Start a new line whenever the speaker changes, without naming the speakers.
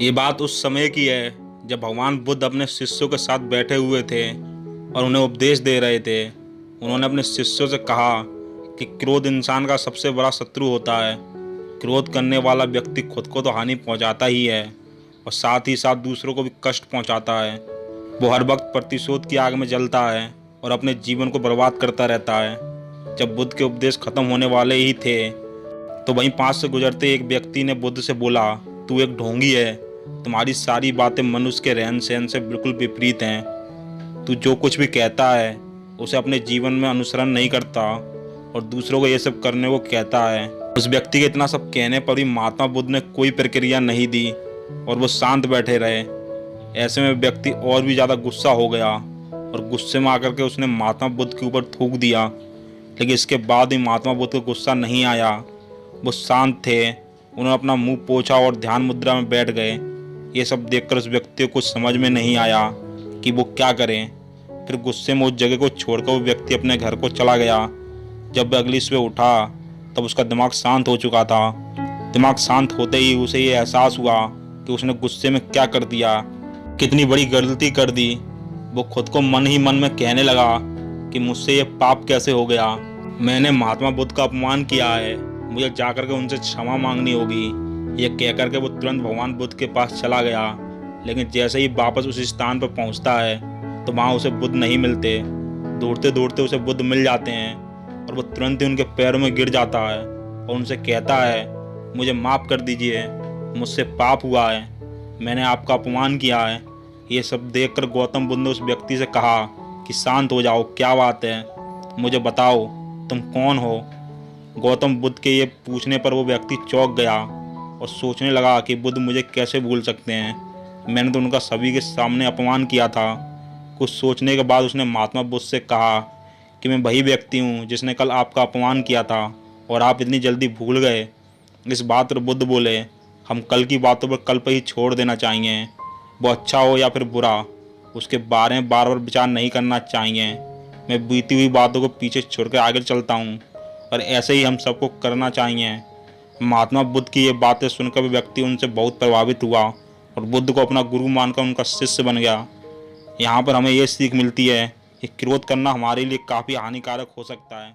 ये बात उस समय की है जब भगवान बुद्ध अपने शिष्यों के साथ बैठे हुए थे और उन्हें उपदेश दे रहे थे। उन्होंने अपने शिष्यों से कहा कि क्रोध इंसान का सबसे बड़ा शत्रु होता है। क्रोध करने वाला व्यक्ति खुद को तो हानि पहुंचाता ही है और साथ ही साथ दूसरों को भी कष्ट पहुंचाता है। वो हर वक्त प्रतिशोध की आग में जलता है और अपने जीवन को बर्बाद करता रहता है। जब बुद्ध के उपदेश खत्म होने वाले ही थे तो वहीं पास से गुजरते एक व्यक्ति ने बुद्ध से बोला, तू एक ढोंगी है। तुम्हारी सारी बातें मनुष्य के रहन सहन से बिल्कुल विपरीत हैं। तू जो कुछ भी कहता है उसे अपने जीवन में अनुसरण नहीं करता और दूसरों को ये सब करने को कहता है। उस व्यक्ति के इतना सब कहने पर भी महात्मा बुद्ध ने कोई प्रक्रिया नहीं दी और वो शांत बैठे रहे। ऐसे में व्यक्ति और भी ज़्यादा गुस्सा हो गया और गुस्से में आकर के उसने महात्मा बुद्ध के ऊपर थूक दिया। लेकिन इसके बाद भी महात्मा बुद्ध को गुस्सा नहीं आया। वो शांत थे। उन्होंने अपना मुंह पोंछा और ध्यान मुद्रा में बैठ गए। ये सब देखकर उस व्यक्ति को कुछ समझ में नहीं आया कि वो क्या करें। फिर गुस्से में उस जगह को छोड़कर वो व्यक्ति अपने घर को चला गया। जब वह अगली सुबह उठा तब उसका दिमाग शांत हो चुका था। दिमाग शांत होते ही उसे ये एहसास हुआ कि उसने गुस्से में क्या कर दिया, कितनी बड़ी गलती कर दी। वो खुद को मन ही मन में कहने लगा कि मुझसे ये पाप कैसे हो गया। मैंने महात्मा बुद्ध का अपमान किया है, मुझे जाकर के उनसे क्षमा मांगनी होगी। ये कहकर के वो तुरंत भगवान बुद्ध के पास चला गया। लेकिन जैसे ही वापस उस स्थान पर पहुंचता है तो वहाँ उसे बुद्ध नहीं मिलते। दौड़ते दौड़ते उसे बुद्ध मिल जाते हैं और वो तुरंत ही उनके पैरों में गिर जाता है और उनसे कहता है, मुझे माफ़ कर दीजिए, मुझसे पाप हुआ है, मैंने आपका अपमान किया है। ये सब देखकर गौतम बुद्ध ने उस व्यक्ति से कहा कि शांत हो जाओ, क्या बात है, मुझे बताओ तुम कौन हो। गौतम बुद्ध के ये पूछने पर वो व्यक्ति चौंक गया और सोचने लगा कि बुद्ध मुझे कैसे भूल सकते हैं, मैंने तो उनका सभी के सामने अपमान किया था। कुछ सोचने के बाद उसने महात्मा बुद्ध से कहा कि मैं वही व्यक्ति हूँ जिसने कल आपका अपमान किया था और आप इतनी जल्दी भूल गए। इस बात पर बुद्ध बोले, हम कल की बातों पर कल पर ही छोड़ देना चाहिए। वो अच्छा हो या फिर बुरा, उसके बारे में बार बार विचार नहीं करना चाहिए। मैं बीती हुई बातों को पीछे छोड़ कर आगे चलता हूँ और ऐसे ही हम सबको करना चाहिए। महात्मा बुद्ध की ये बातें सुनकर भी व्यक्ति उनसे बहुत प्रभावित हुआ और बुद्ध को अपना गुरु मानकर उनका शिष्य बन गया। यहाँ पर हमें ये सीख मिलती है कि क्रोध करना हमारे लिए काफ़ी हानिकारक हो सकता है।